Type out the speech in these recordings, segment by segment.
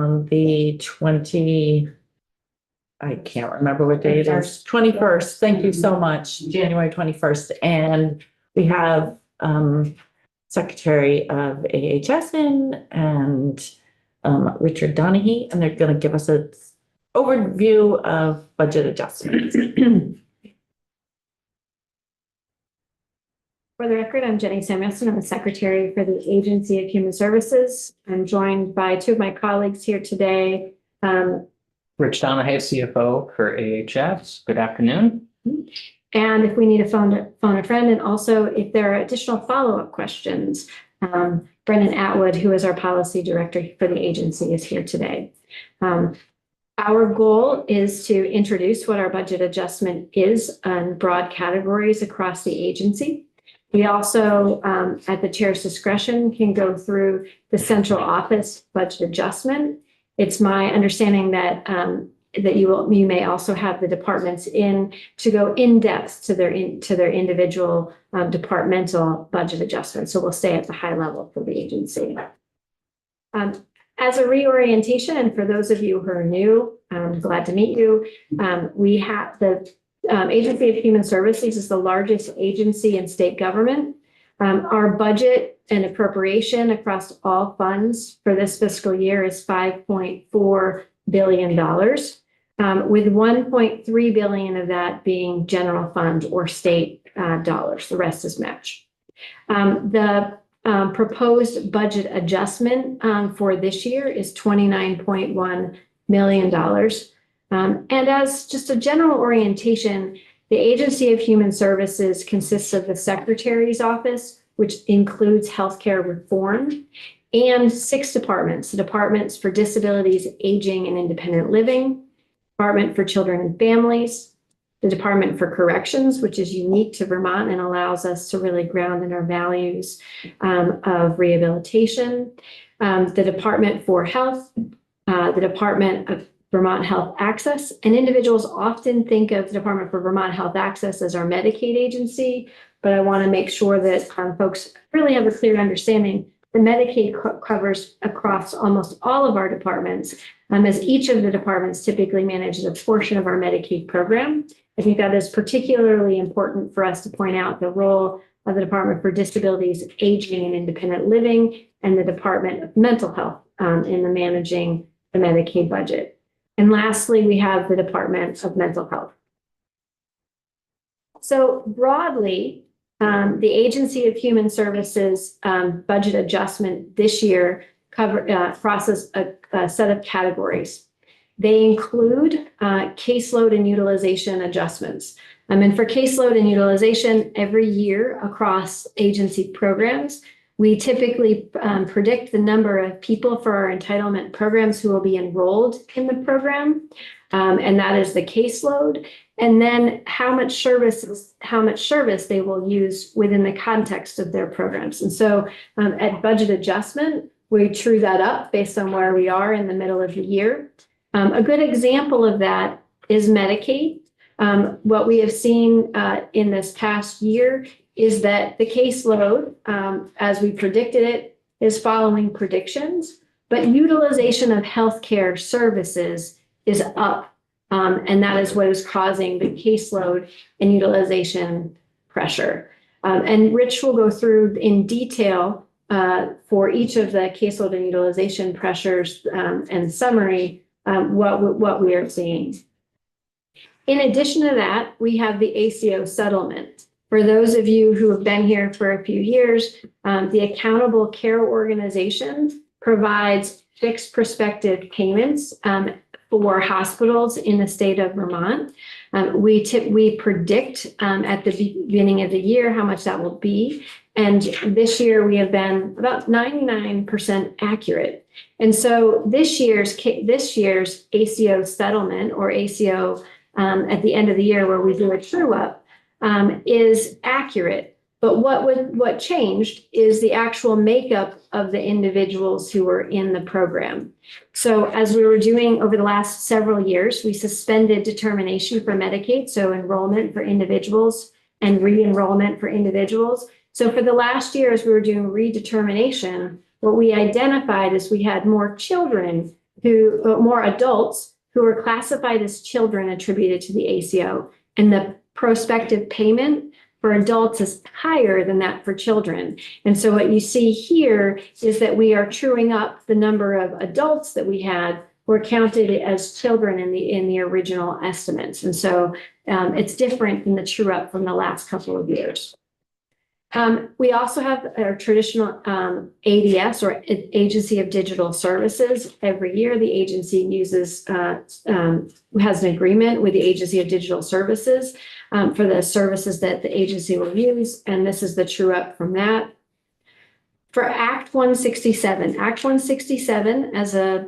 on the I can't remember what day it is, 21st. Thank you so much, January 21st. And we have Secretary of AHS in and Richard Donahue, and they're going to give us an overview of budget adjustments. For the record, I'm Jenny Samuelson. I'm the Secretary for the Agency of Human Services. I'm joined by two of my colleagues here today. Rich Donahue, CFO for AHS. Good afternoon. And if we need to phone a friend, and also if there are additional follow-up questions, Brendan Atwood, who is our Policy Director for the agency, is here today. Our goal is to introduce what our budget adjustment is on broad categories across the agency. We also, at the chair's discretion, can go through the central office budget adjustment. It's my understanding that you may also have the departments in to go in depth to their individual departmental budget adjustments. So we'll stay at the high level for the agency. As a reorientation, and for those of you who are new, I'm glad to meet you. We have the Agency of Human Services is the largest agency in state government. Our budget and appropriation across all funds for this fiscal year is $5.4 billion, with $1.3 billion of that being general fund or state dollars. The rest is match. The proposed budget adjustment for this year is $29.1 million. And as just a general orientation, the Agency of Human Services consists of the Secretary's Office, which includes healthcare reform, and 6 departments: the Departments for Disabilities, Aging, and Independent Living, Department for Children and Families, the Department for Corrections, which is unique to Vermont and allows us to really ground in our values of rehabilitation, the Department for Health, the Department of Vermont Health Access. And individuals often think of the Department for Vermont Health Access as our Medicaid agency, but I want to make sure that folks really have a clear understanding. The Medicaid covers across almost all of our departments, as each of the departments typically manages a portion of our Medicaid program. I think that is particularly important for us to point out the role of the Department for Disabilities, Aging, and Independent Living, and the Department of Mental Health in the managing the Medicaid budget. And lastly, we have the Department of Mental Health. So broadly, the Agency of Human Services budget adjustment this year crosses a set of categories. They include caseload and utilization adjustments. And for caseload and utilization, every year across agency programs, we typically predict the number of people for our entitlement programs who will be enrolled in the program, and that is the caseload. And then how much service they will use within the context of their programs. And so at budget adjustment, we true that up based on where we are in the middle of the year. A good example of that is Medicaid. What we have seen in this past year is that the caseload, as we predicted it, is following predictions, but utilization of healthcare services is up. And that is what is causing the caseload and utilization pressure. And Rich will go through in detail for each of the caseload and utilization pressures and summary what we are seeing. In addition to that, we have the ACO settlement. For those of you who have been here for a few years, the Accountable Care Organization provides fixed prospective payments for hospitals in the state of Vermont. We predict at the beginning of the year how much that will be. And this year we have been about 99% accurate. And so this year's ACO settlement, or ACO at the end of the year where we do a true up, is accurate. But what changed is the actual makeup of the individuals who were in the program. So as we were doing over the last several years, we suspended determination for Medicaid, so enrollment for individuals and re-enrollment for individuals. So for the last year, as we were doing redetermination, what we identified is we had more children more adults who were classified as children attributed to the ACO. And the prospective payment for adults is higher than that for children. And so what you see here is that we are truing up the number of adults that we had were counted as children in the original estimates. And so it's different than the true up from the last couple of years. We also have our traditional ADS, or Agency of Digital Services. Every year, the agency uses has an agreement with the Agency of Digital Services for the services that the agency will use, and this is the true up from that. For Act 167, Act 167, as a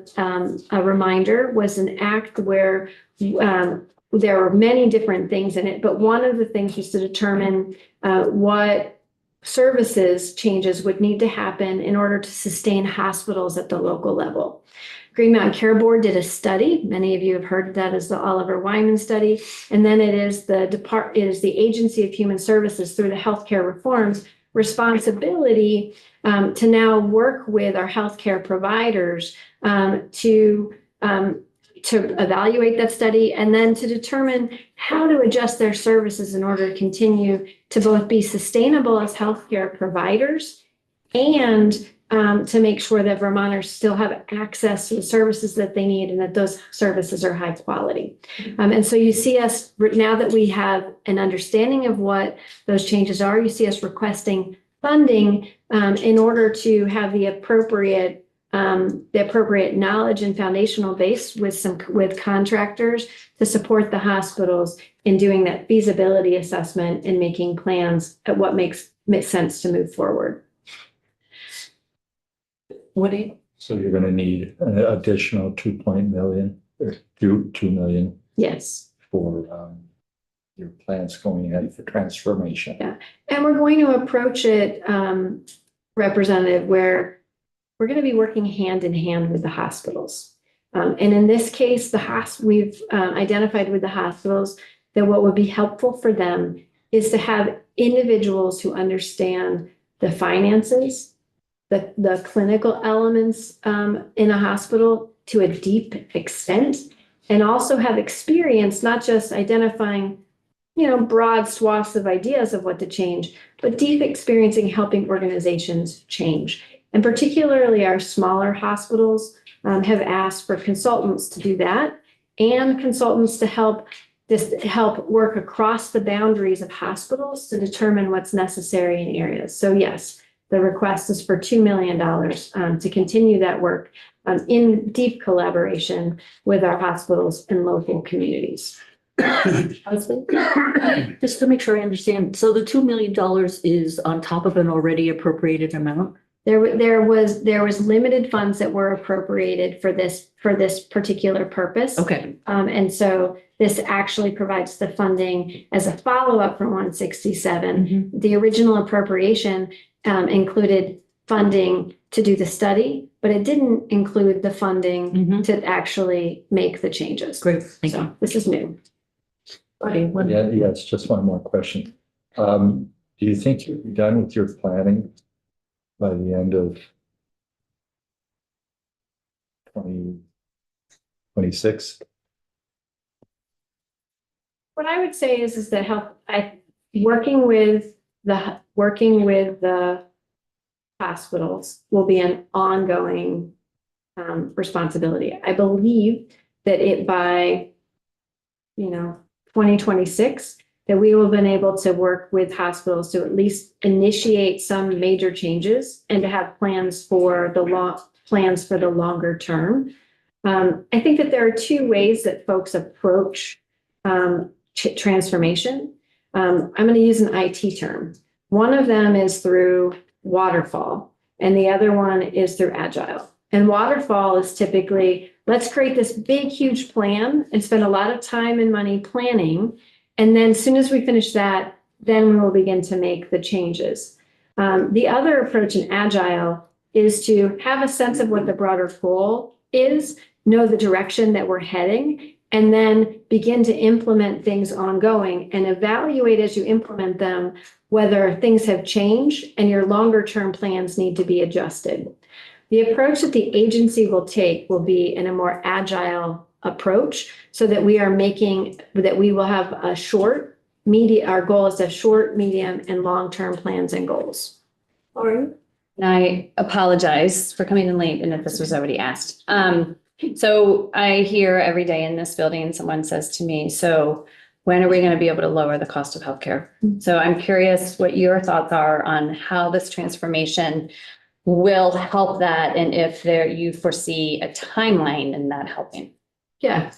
reminder, was an act where there were many different things in it, but one of the things was to determine what services changes would need to happen in order to sustain hospitals at the local level. Green Mountain Care Board did a study. Many of you have heard of that as the Oliver Wyman study. And then it is the Agency of Human Services through the healthcare reforms responsibility to now work with our healthcare providers to evaluate that study and then to determine how to adjust their services in order to continue to both be sustainable as healthcare providers and to make sure that Vermonters still have access to the services that they need and that those services are high quality. And so you see us, now that we have an understanding of what those changes are, you see us requesting funding in order to have the appropriate knowledge and foundational base with contractors to support the hospitals in doing that feasibility assessment and making plans at what makes sense to move forward. Woody? So you're gonna need an additional 2 million Yes. for your plans going ahead for transformation. Yeah. And we're going to approach it, Representative, where we're going to be working hand in hand with the hospitals. And in this case, we've identified with the hospitals that what would be helpful for them is to have individuals who understand the finances, the clinical elements in a hospital to a deep extent, and also have experience, not just identifying, broad swaths of ideas of what to change, but deep experience in helping organizations change. And particularly our smaller hospitals have asked for consultants to do that and consultants to help work across the boundaries of hospitals to determine what's necessary in areas. So yes, the request is for $2 million to continue that work in deep collaboration with our hospitals and local communities. Leslie, just to make sure I understand, so the $2 million is on top of an already appropriated amount? There was limited funds that were appropriated for this particular purpose. Okay. And so this actually provides the funding as a follow-up from 167. Mm-hmm. The original appropriation included funding to do the study, but it didn't include the funding to actually make the changes. Great, thank you. So this is new. Yes, just one more question. Do you think you're done with your planning by the end of 2026? What I would say is that working with the hospitals will be an ongoing responsibility. I believe that by 2026, that we will have been able to work with hospitals to at least initiate some major changes and to have plans for the longer term. I think that there are two ways that folks approach transformation. I'm going to use an IT term. One of them is through waterfall, and the other one is through agile. And waterfall is typically, let's create this big, huge plan and spend a lot of time and money planning. And then as soon as we finish that, then we will begin to make the changes. The other approach in agile is to have a sense of what the broader goal is, know the direction that we're heading, and then begin to implement things ongoing and evaluate as you implement them whether things have changed and your longer term plans need to be adjusted. The approach that the agency will take will be in a more agile approach so that we will have our goal is to have short, medium, and long-term plans and goals. Lauren? And I apologize for coming in late and if this was already asked. So I hear every day in this building, someone says to me, so when are we going to be able to lower the cost of healthcare? So I'm curious what your thoughts are on how this transformation will help that and if you foresee a timeline in that helping. Yeah.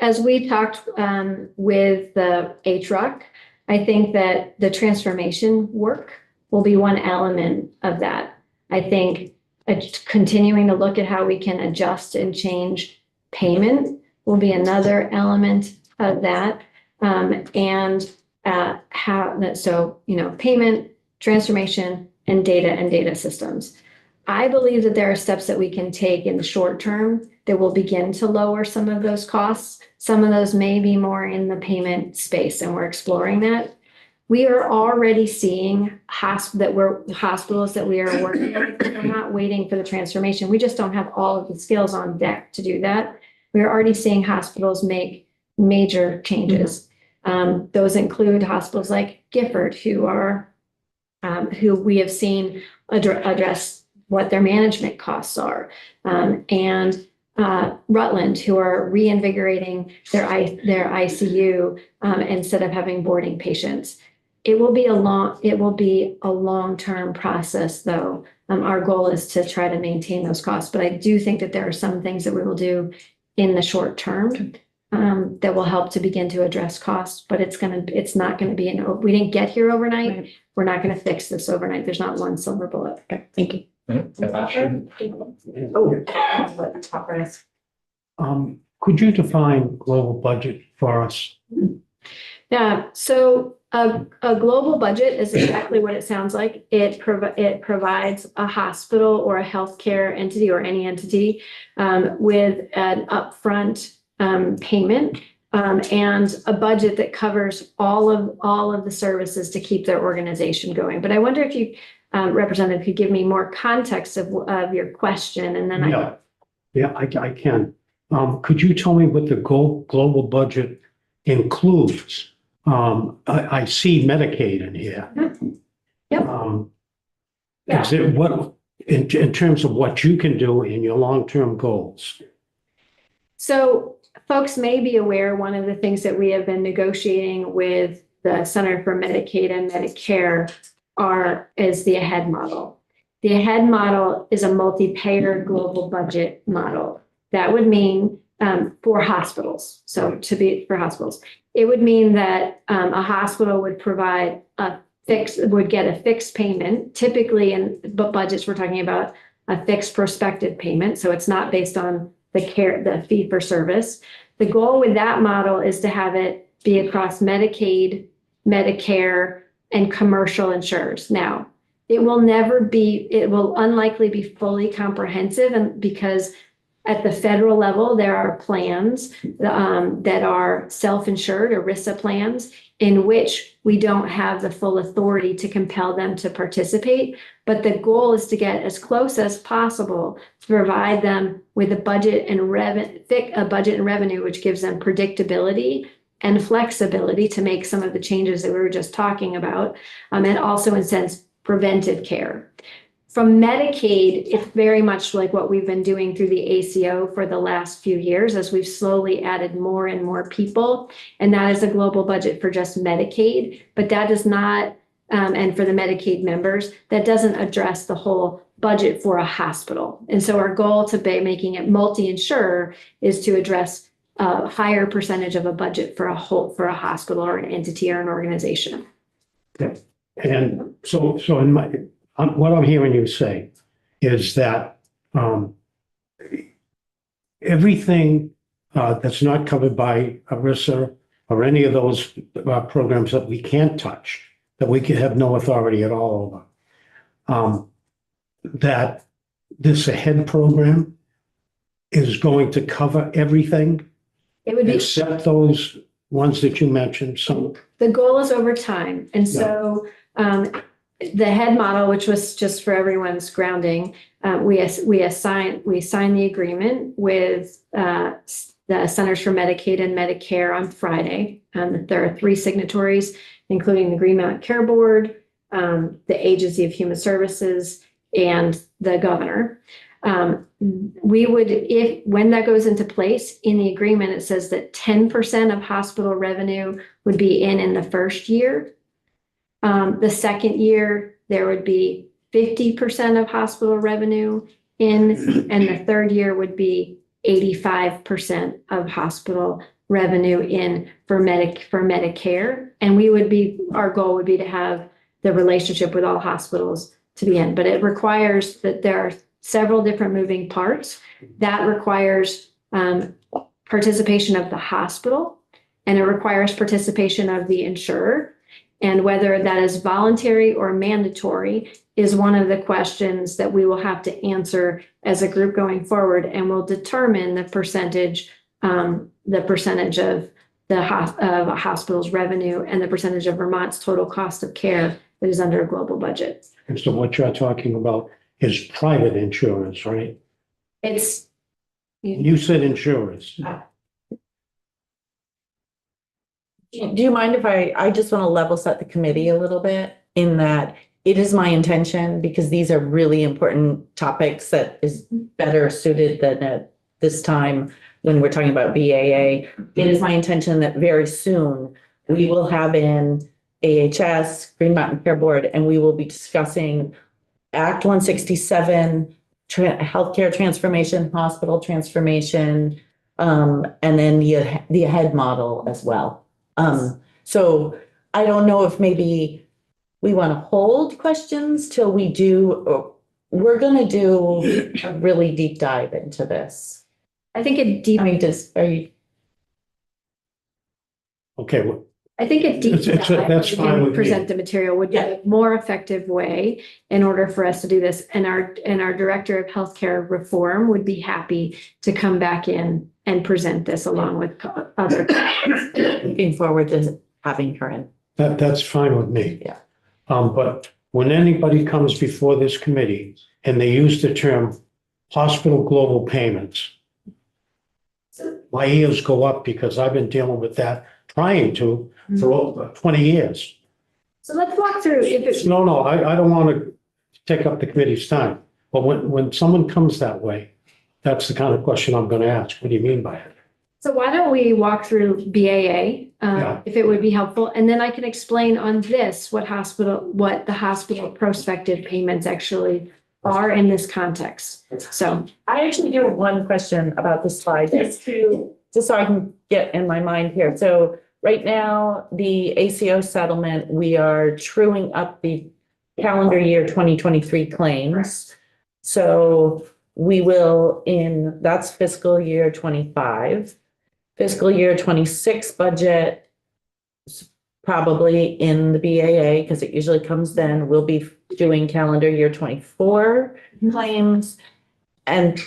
As we talked with the HRUC, I think that the transformation work will be one element of that. I think continuing to look at how we can adjust and change payment will be another element of that. Payment, transformation, and data systems. I believe that there are steps that we can take in the short term that will begin to lower some of those costs. Some of those may be more in the payment space, and we're exploring that. We are already seeing hospitals that we are working with. We're not waiting for the transformation. We just don't have all of the skills on deck to do that. We're already seeing hospitals make major changes. Those include hospitals like Gifford, who we have seen address what their management costs are, and Rutland, who are reinvigorating their ICU instead of having boarding patients. It will be a long-term process, though. Our goal is to try to maintain those costs, but I do think that there are some things that we will do in the short term that will help to begin to address costs, but it's not going to be we didn't get here overnight. Right. We're not going to fix this overnight. There's not one silver bullet. Okay, thank you. Top right. Could you define global budget for us? Yeah, so a global budget is exactly what it sounds like. It provides a hospital or a healthcare entity or any entity with an upfront payment and a budget that covers all of the services to keep their organization going. But I wonder if you, Representative, could give me more context of your question, and then I can. Could you tell me what the global budget includes? I see Medicaid in here. Yep. Is it what, in terms of what you can do in your long-term goals? So folks may be aware, one of the things that we have been negotiating with the Center for Medicaid and Medicare is the AHEAD model. The AHEAD model is a multi-payer global budget model. That would mean for hospitals. So for hospitals, it would mean that a hospital would get a fixed payment. Typically in budgets, we're talking about a fixed prospective payment. So it's not based on the fee for service. The goal with that model is to have it be across Medicaid, Medicare, and commercial insurers. Now, it will unlikely be fully comprehensive, and because at the federal level, there are plans that are self-insured, ERISA plans, in which we don't have the full authority to compel them to participate. But the goal is to get as close as possible to provide them with a budget and revenue, which gives them predictability and flexibility to make some of the changes that we were just talking about, and also in sense preventive care. From Medicaid, it's very much like what we've been doing through the ACO for the last few years as we've slowly added more and more people. And that is a global budget for just Medicaid, but that does not, and for the Medicaid members, that doesn't address the whole budget for a hospital. And so our goal to be making it multi-insurer is to address a higher percentage of a budget for a hospital or an entity or an organization. Okay. And so in what I'm hearing you say is that everything that's not covered by ERISA or any of those programs that we can't touch, that we can have no authority at all over, that this AHEAD program is going to cover everything It would be. except those ones that you mentioned. So The goal is over time. And so the head model, which was just for everyone's grounding, we signed the agreement with the Centers for Medicaid and Medicare on Friday. There are 3 signatories, including the Green Mountain Care Board, the Agency of Human Services, and the governor. We would, when that goes into place in the agreement, it says that 10% of hospital revenue would be in the first year. The second year, there would be 50% of hospital revenue in, and the third year would be 85% of hospital revenue in for Medicare. And our goal would be to have the relationship with all hospitals to the end, but it requires that there are several different moving parts. That requires participation of the hospital, and it requires participation of the insurer. And whether that is voluntary or mandatory is one of the questions that we will have to answer as a group going forward, and will determine the percentage of the hospital's revenue and the percentage of Vermont's total cost of care that is under a global budget. And so what you're talking about is private insurance, right? It's, You said insurance. Do you mind if I just want to level set the committee a little bit in that it is my intention, because these are really important topics that is better suited than at this time when we're talking about BAA. It is my intention that very soon we will have in AHS, Green Mountain Care Board, and we will be discussing Act 167, healthcare transformation, hospital transformation, and then the HEAD model as well. So I don't know if maybe we want to hold questions till we do, or we're going to do a really deep dive into this. I think a deep, I mean, are you? Okay, well, I think a deep That's dive fine and with me. present the material would be a more effective way in order for us to do this. And our director of healthcare reform would be happy to come back in and present this along with other. Looking forward to having her in. that's fine with me. Yeah. But when anybody comes before this committee and they use the term hospital global payments, my ears go up because I've been dealing with that, trying to, for over 20 years. So let's walk through if it's. No, I don't want to take up the committee's time. But when someone comes that way, that's the kind of question I'm going to ask. What do you mean by it? So why don't we walk through BAA, Yeah. if it would be helpful, and then I can explain on this what the hospital prospective payments actually are in this context. So I actually do have one question about this slide, just so I can get in my mind here. So right now, the ACO settlement, we are truing up the calendar year 2023 claims. So we will that's fiscal year 25. Fiscal year 26 budget, probably in the BAA, because it usually comes then. We'll be doing calendar year 24 claims. And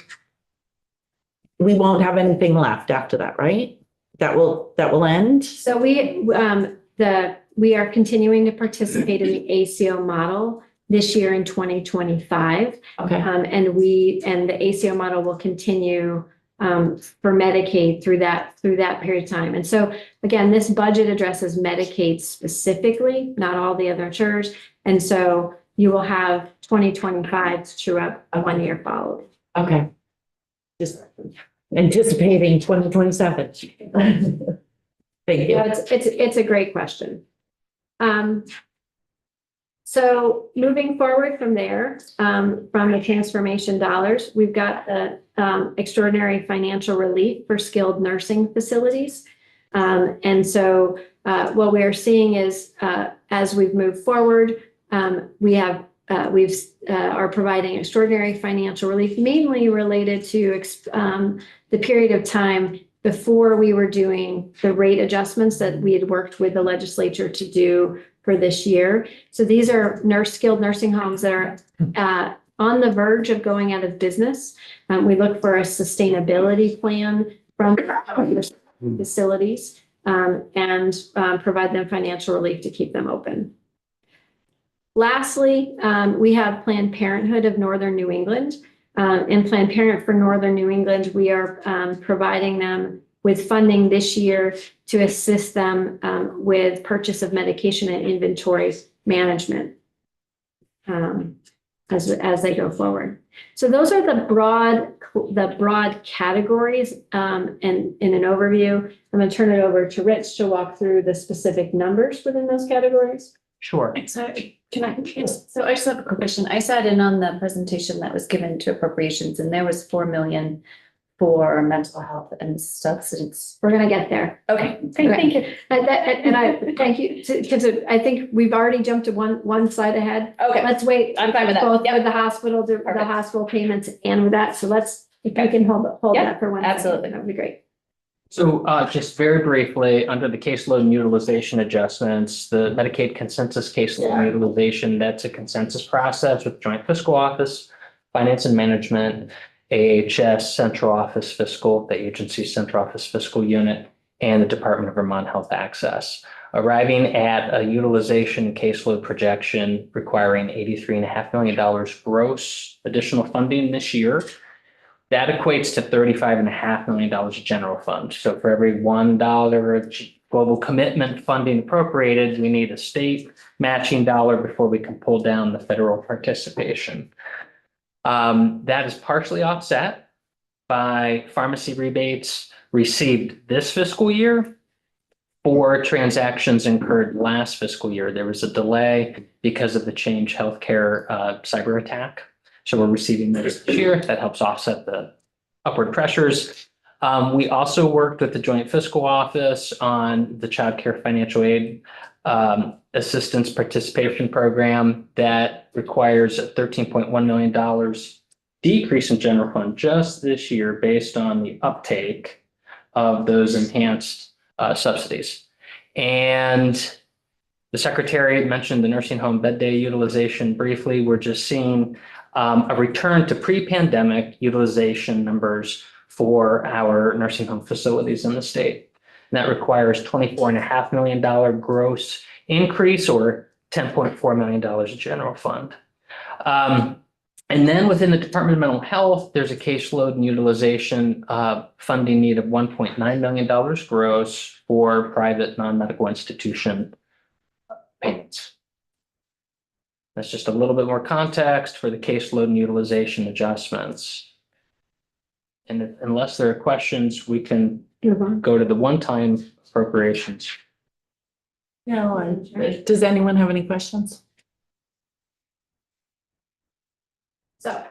we won't have anything left after that, right? That will end? So we are continuing to participate in the ACO model this year in 2025. Okay. And the ACO model will continue for Medicaid through that period of time. And so again, this budget addresses Medicaid specifically, not all the other insurers. And so you will have 2025 to true up a 1 year follow. Okay. Just anticipating 2027. Thank you. It's a great question. So moving forward from there, from the transformation dollars, we've got the extraordinary financial relief for skilled nursing facilities. And so what we're seeing is as we've moved forward, we are providing extraordinary financial relief, mainly related to the period of time before we were doing the rate adjustments that we had worked with the legislature to do for this year. So these are skilled nursing homes that are on the verge of going out of business. We look for a sustainability plan from facilities and provide them financial relief to keep them open. Lastly, we have Planned Parenthood of Northern New England. In Planned Parenthood for Northern New England, we are providing them with funding this year to assist them with purchase of medication and inventory management as they go forward. So those are the broad categories and in an overview. I'm going to turn it over to Rich to walk through the specific numbers within those categories. Sure. So can I, so I just have a quick question. I sat in on the presentation that was given to appropriations and there was 4 million for mental health and substance. We're going to get there. Okay. Thank you. And I thank you because I think we've already jumped to one slide ahead. Okay. Let's wait. I'm fine with that. Both Yep. with the Perfect. hospital payments and with that. So let's, if you can hold Yep, that for 1 second, absolutely. that would be great. So just very briefly, under the caseload and utilization adjustments, the Medicaid consensus caseload and utilization, that's a consensus process with Joint Fiscal Office, Finance and Management, AHS, Central Office Fiscal, the agency's Central Office Fiscal Unit, and the Department of Vermont Health Access, arriving at a utilization caseload projection requiring $83.5 million gross additional funding this year. That equates to $35.5 million of general fund. So for every $1 of global commitment funding appropriated, we need a state matching dollar before we can pull down the federal participation. That is partially offset by pharmacy rebates received this fiscal year for transactions incurred last fiscal year. There was a delay because of the Change Healthcare cyber attack. So we're receiving those this year. That helps offset the upward pressures. We also worked with the Joint Fiscal Office on the Child Care Financial Aid Assistance Participation Program that requires a $13.1 million decrease in general fund just this year based on the uptake of those enhanced subsidies. And the Secretary mentioned the nursing home bed day utilization briefly. We're just seeing a return to pre-pandemic utilization numbers for our nursing home facilities in the state. And that requires $24.5 million gross increase or $10.4 million of general fund. And then within the Department of Mental Health, there's a caseload and utilization funding need of $1.9 million gross for private non-medical institution payments. That's just a little bit more context for the caseload and utilization adjustments. And unless there are questions, we can Move on. go to the one-time appropriations. No, does anyone have any questions? So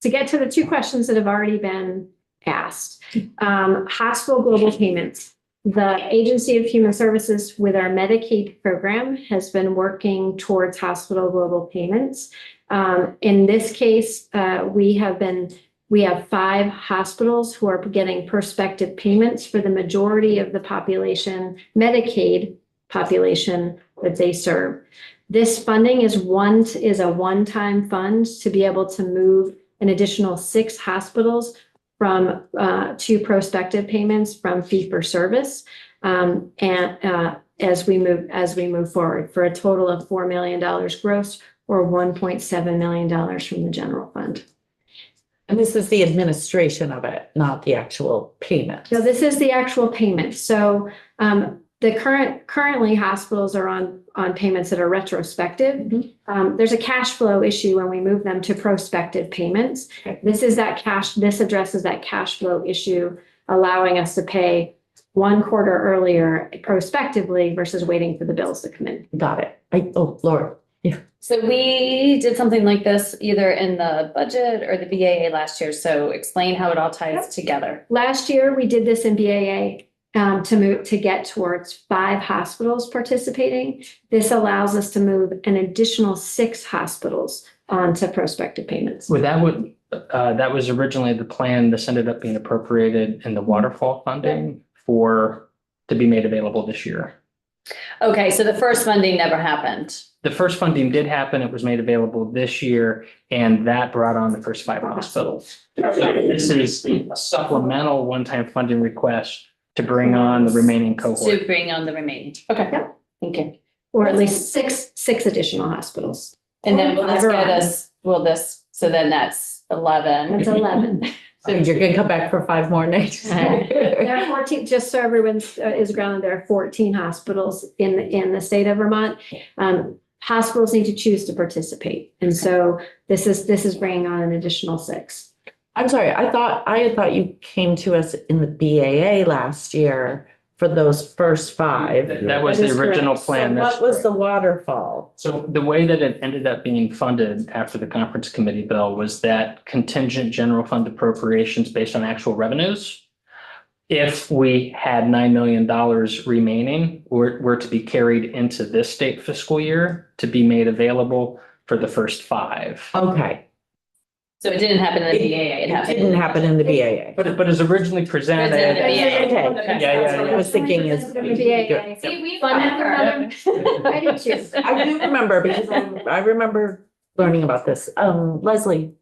to get to the two questions that have already been asked, hospital global payments. The Agency of Human Services with our Medicaid program has been working towards hospital global payments. In this case, we have 5 hospitals who are getting prospective payments for the majority of the population, Medicaid population that they serve. This funding is a one-time fund to be able to move an additional 6 hospitals from to prospective payments from fee for service, and as we move forward for a total of $4 million gross or $1.7 million from the general fund. And this is the administration of it, not the actual payment. So this is the actual payment. So the currently hospitals are on payments that are retrospective. There's a cash flow issue when we move them to prospective payments. This addresses that cash flow issue, allowing us to pay 1 quarter earlier prospectively versus waiting for the bills to come in. Got it. Laura. Yeah. So we did something like this either in the budget or the BAA last year. So explain how it all ties together. Last year, we did this in BAA to get towards 5 hospitals participating. This allows us to move an additional 6 hospitals onto prospective payments. Well, that was originally the plan. This ended up being appropriated in the waterfall funding to be made available this year. Okay, so the first funding never happened. The first funding did happen. It was made available this year, and that brought on the first 5 hospitals. So this is a supplemental one-time funding request to bring on the remaining cohort. To bring on the remaining. Okay, thank you. Or at least six additional hospitals. And then will this get us, so then that's 11. That's 11. So you're gonna come back for 5 more nights? There are 14, just so everyone's is grounded, there are 14 hospitals in the state of Vermont. Hospitals need to choose to participate. And so this is bringing on an additional 6. I'm sorry, I had thought you came to us in the BAA last year for those first 5. That was That the is original correct. plan. So That's what was the correct. waterfall? So the way that it ended up being funded after the conference committee bill was that contingent general fund appropriations based on actual revenues. If we had $9 million remaining, were to be carried into this state fiscal year to be made available for the first 5. Okay, So it didn't happen in the BAA, it didn't happen in the BAA. But as originally presented. Presented, yeah. Okay. Yeah. I was thinking is. BAA. See, we Fun after another. I did too. I do remember because I remember learning about this. Leslie,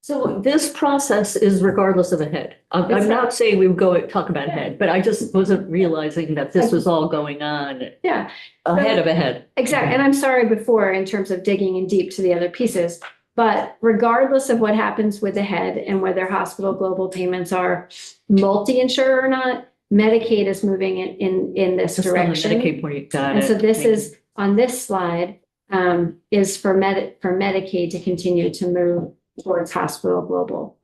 So this process is regardless of a head. I'm not saying we would go talk about head, but I just wasn't realizing that this was all going on Yeah, ahead of a head. exactly. And I'm sorry before in terms of digging in deep to the other pieces. But regardless of what happens with the head and whether hospital global payments are multi-insurer or not, Medicaid is moving in this Just on the direction. Medicaid point, you got And it. so this is, on this slide, is for Medicaid to continue to move towards hospital global.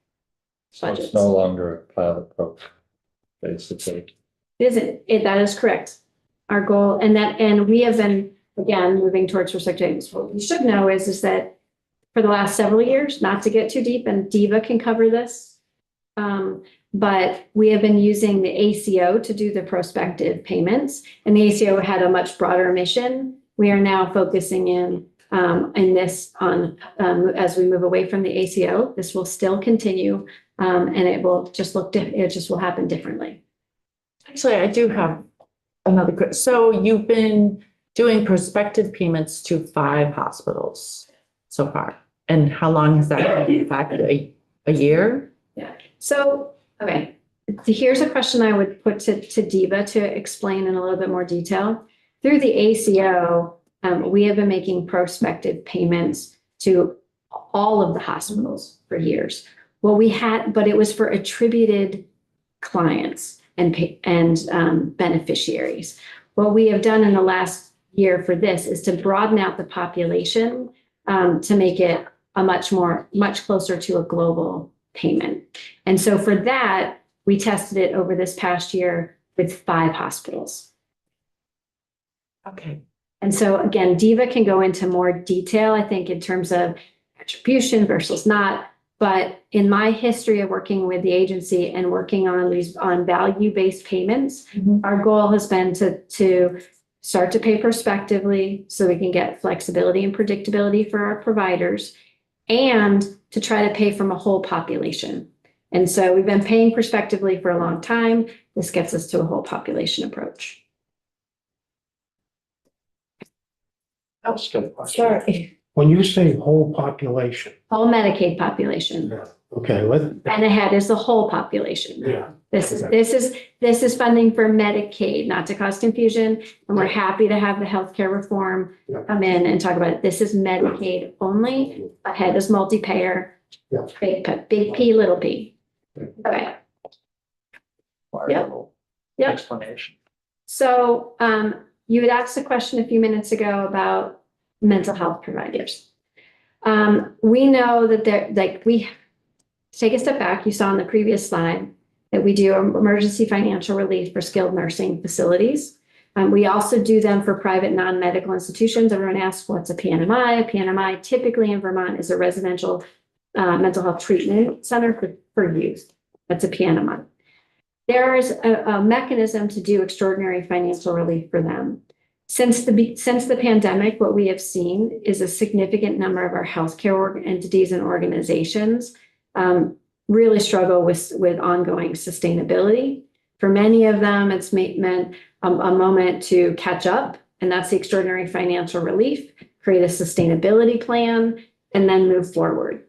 So it's budgets. no longer a pilot program, basically. That is correct. Our goal, and we have been, again, moving towards restricted payments. What we should know is that for the last several years, not to get too deep, and Diva can cover this. But we have been using the ACO to do the prospective payments, and the ACO had a much broader mission. We are now focusing in this on, as we move away from the ACO, this will still continue, and it will just it just will happen differently. actually, I do have another quick. So you've been doing prospective payments to 5 hospitals so far. And how long has that been in fact? A year? So, okay, here's a question I would put to Diva to explain in a little bit more detail. Through the ACO, we have been making prospective payments to all of the hospitals for years. Well, but it was for attributed clients and beneficiaries. What we have done in the last year for this is to broaden out the population to make it a much closer to a global payment. And so for that, we tested it over this past year with 5 hospitals. Okay. And so again, Diva can go into more detail, I think, in terms of attribution versus not. But in my history of working with the agency and working on value-based payments, our goal has been to start to pay prospectively so we can get flexibility and predictability for our providers, and to try to pay from a whole population. And so we've been paying prospectively for a long time. This gets us to a whole population approach. That's a good question. Sorry. When you say whole population, Whole Medicaid population. okay, let, And ahead is the whole population. yeah, This is funding for Medicaid, not to cause confusion. And we're happy to have the healthcare reform Yeah. come in and talk about it. This is Medicaid only. Ahead is multi-payer. Yeah. Big P, little p. Okay. Yep. Explanation. So you had asked a question a few minutes ago about mental health providers. We know that take a step back. You saw on the previous slide that we do emergency financial relief for skilled nursing facilities. We also do them for private non-medical institutions. Everyone asks, what's a PNMI? A PNMI typically in Vermont is a residential mental health treatment center for youth. That's a PNMI. There is a mechanism to do extraordinary financial relief for them. Since the pandemic, what we have seen is a significant number of our healthcare entities and organizations really struggle with ongoing sustainability. For many of them, it's meant a moment to catch up, and that's the extraordinary financial relief, create a sustainability plan, and then move forward.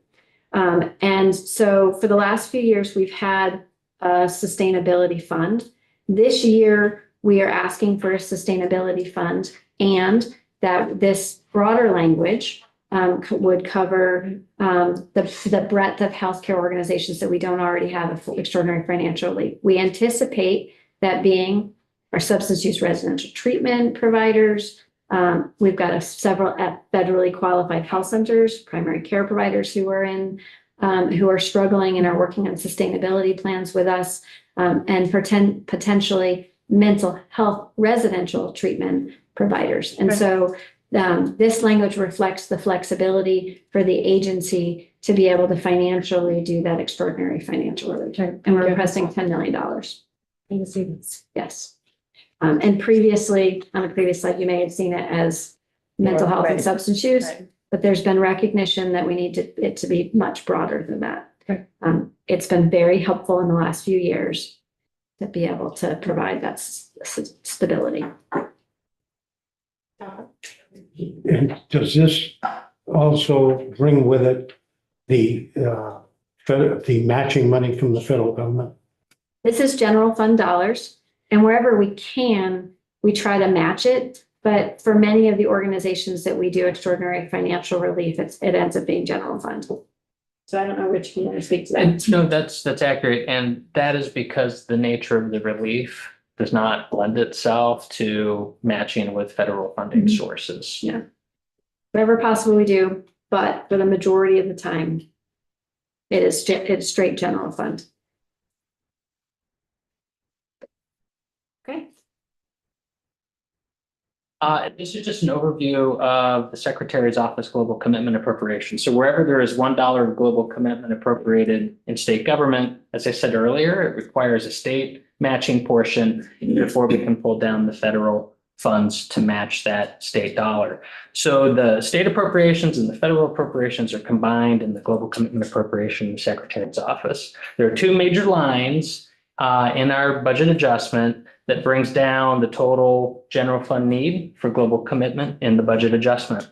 And so for the last few years, we've had a sustainability fund. This year, we are asking for a sustainability fund, and that this broader language would cover the breadth of healthcare organizations that we don't already have extraordinary financial relief. We anticipate that being our substance use residential treatment providers. We've got several federally qualified health centers, primary care providers who are struggling and are working on sustainability plans with us, and potentially mental health residential treatment providers. And so this language reflects the flexibility for the agency to be able to financially do that extraordinary financial relief. And we're requesting $10 million. Yes. And previously, on a previous slide, you may have seen it as mental health and substance use, but there's been recognition that we need it to be much broader than that. It's been very helpful in the last few years to be able to provide that stability. And does this also bring with it the matching money from the federal government? This is general fund dollars, and wherever we can, we try to match it. But for many of the organizations that we do extraordinary financial relief, it ends up being general fund. So I don't know, Rich, can you speak to that? And no, that's accurate. And that is because the nature of the relief does not lend itself to matching with federal funding sources. Yeah. Wherever possible we do, but for the majority of the time, it's straight general fund. Okay. This is just an overview of the Secretary's Office Global Commitment Appropriation. So wherever there is $1 of global commitment appropriated in state government, as I said earlier, it requires a state matching portion before we can pull down the federal funds to match that state dollar. So the state appropriations and the federal appropriations are combined in the Global Commitment Appropriation in the Secretary's Office. There are two major lines in our budget adjustment that brings down the total general fund need for global commitment in the budget adjustment.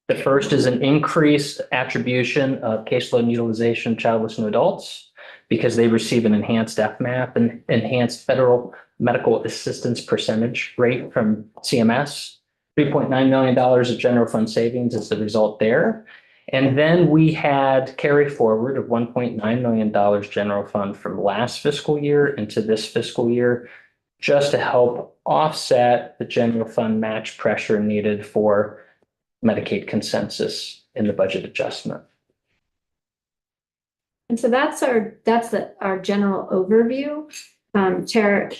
The first is an increased attribution of caseload and utilization childless new adults because they receive an enhanced FMAP and enhanced federal medical assistance percentage rate from CMS. $3.9 million of general fund savings is the result there. And then we had carry forward of $1.9 million general fund from last fiscal year into this fiscal year, just to help offset the general fund match pressure needed for Medicaid consensus in the budget adjustment. And so that's our general overview. Chair,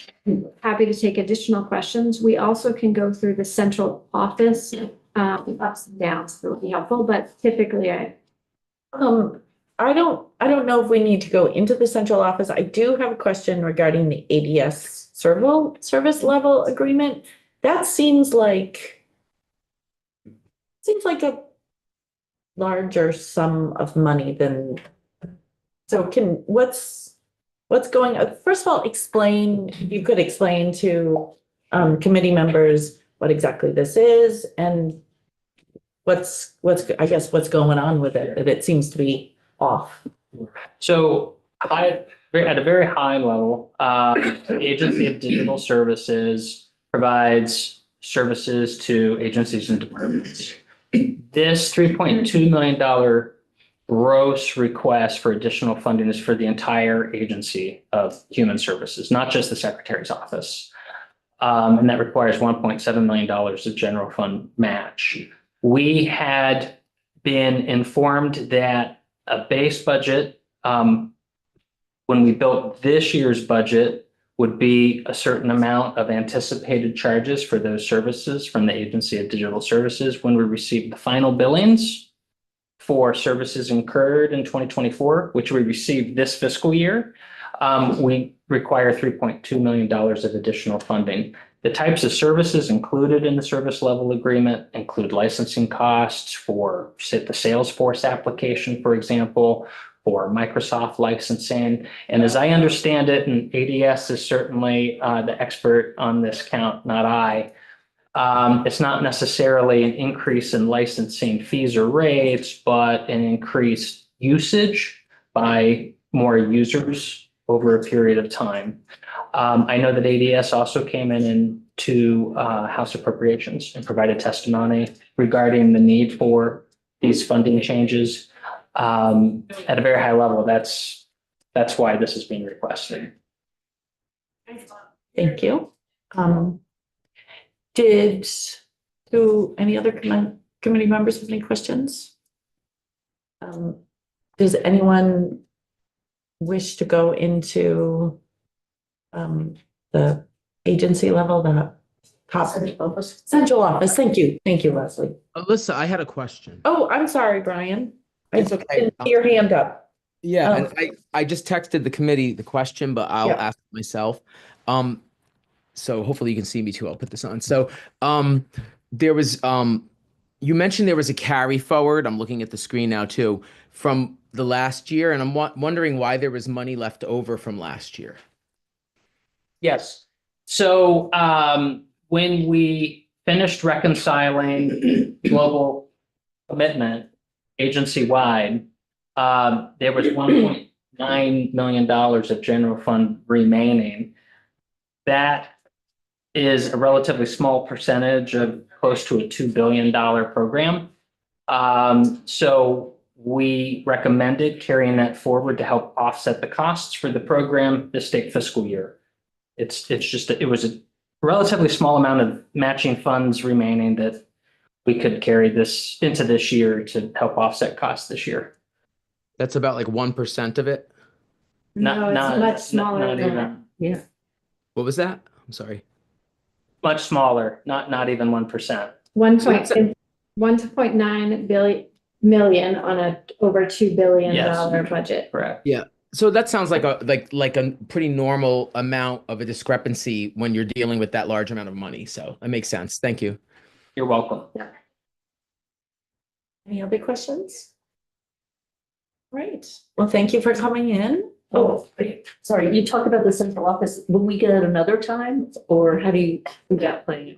happy to take additional questions. We also can go through the central office ups and downs. That would be helpful, but typically I don't know if we need to go into the central office. I do have a question regarding the ADS service level agreement. That seems like a larger sum of money than, so what's going on? First of all, you could explain to committee members what exactly this is and what's going on with it, that it seems to be off. So at a very high level, the Agency of Digital Services provides services to agencies and departments. This $3.2 million gross request for additional funding is for the entire Agency of Human Services, not just the Secretary's Office. And that requires $1.7 million of general fund match. We had been informed that a base budget, when we built this year's budget, would be a certain amount of anticipated charges for those services from the Agency of Digital Services. When we received the final billings for services incurred in 2024, which we received this fiscal year, we require $3.2 million of additional funding. The types of services included in the service level agreement include licensing costs for the Salesforce application, for example, for Microsoft licensing. And as I understand it, and ADS is certainly the expert on this count, not I, it's not necessarily an increase in licensing fees or rates, but an increased usage by more users over a period of time. I know that ADS also came into House Appropriations and provided testimony regarding the need for these funding changes. At a very high level, that's why this is being requested. Thank you. Do any other committee members have any questions? Does anyone wish to go into the agency level, the top central office? Thank you. Thank you, Leslie. Alyssa, I had a question. Oh, I'm sorry, Brian. I It's okay. didn't see your hand up. Yeah, Oh. and I just texted the committee the question, but I'll Yeah. ask it myself. So hopefully you can see me too. I'll put this on. So, there was, you mentioned there was a carry forward. I'm looking at the screen now too, from the last year, and I'm wondering why there was money left over from last year. Yes. So when we finished reconciling global commitment agency-wide, there was $1.9 million of general fund remaining. That is a relatively small percentage of close to a $2 billion program. So we recommended carrying that forward to help offset the costs for the program this state fiscal year. It was a relatively small amount of matching funds remaining that we could carry this into this year to help offset costs this year. That's about like 1% of it. No, it's much smaller than that. Yeah. What was that? I'm sorry. Much smaller, not even 1%. 1.9 million on a over $2 billion Yes. budget. Correct. So that sounds like a pretty normal amount of a discrepancy when you're dealing with that large amount of money. So that makes sense. Thank you. You're welcome. Any other questions? Great. Well, thank you for coming in. Oh, sorry, you talk about the central office. Will we get it another time or how do you do that plan?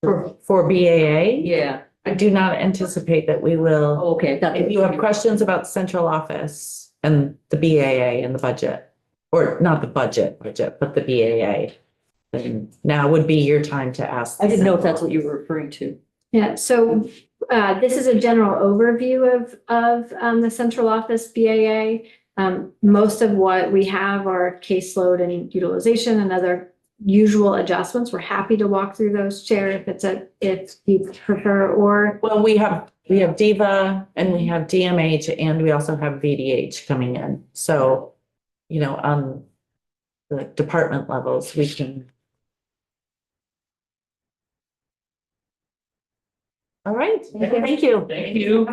For BAA, Yeah, I do not anticipate that we will. okay. If you have questions about central office and the BAA and the budget, or not the budget, but the BAA, then now would be your time to ask. I didn't know if that's what you were referring to. Yeah, so this is a general overview of the central office BAA. Most of what we have are caseload and utilization and other usual adjustments. We're happy to walk through those, Chair, if you prefer, or Well, we have DIVA and we have DMH and we also have VDH coming in. So, on the department levels, we can. All right. Thank you. Thank you. Thank you.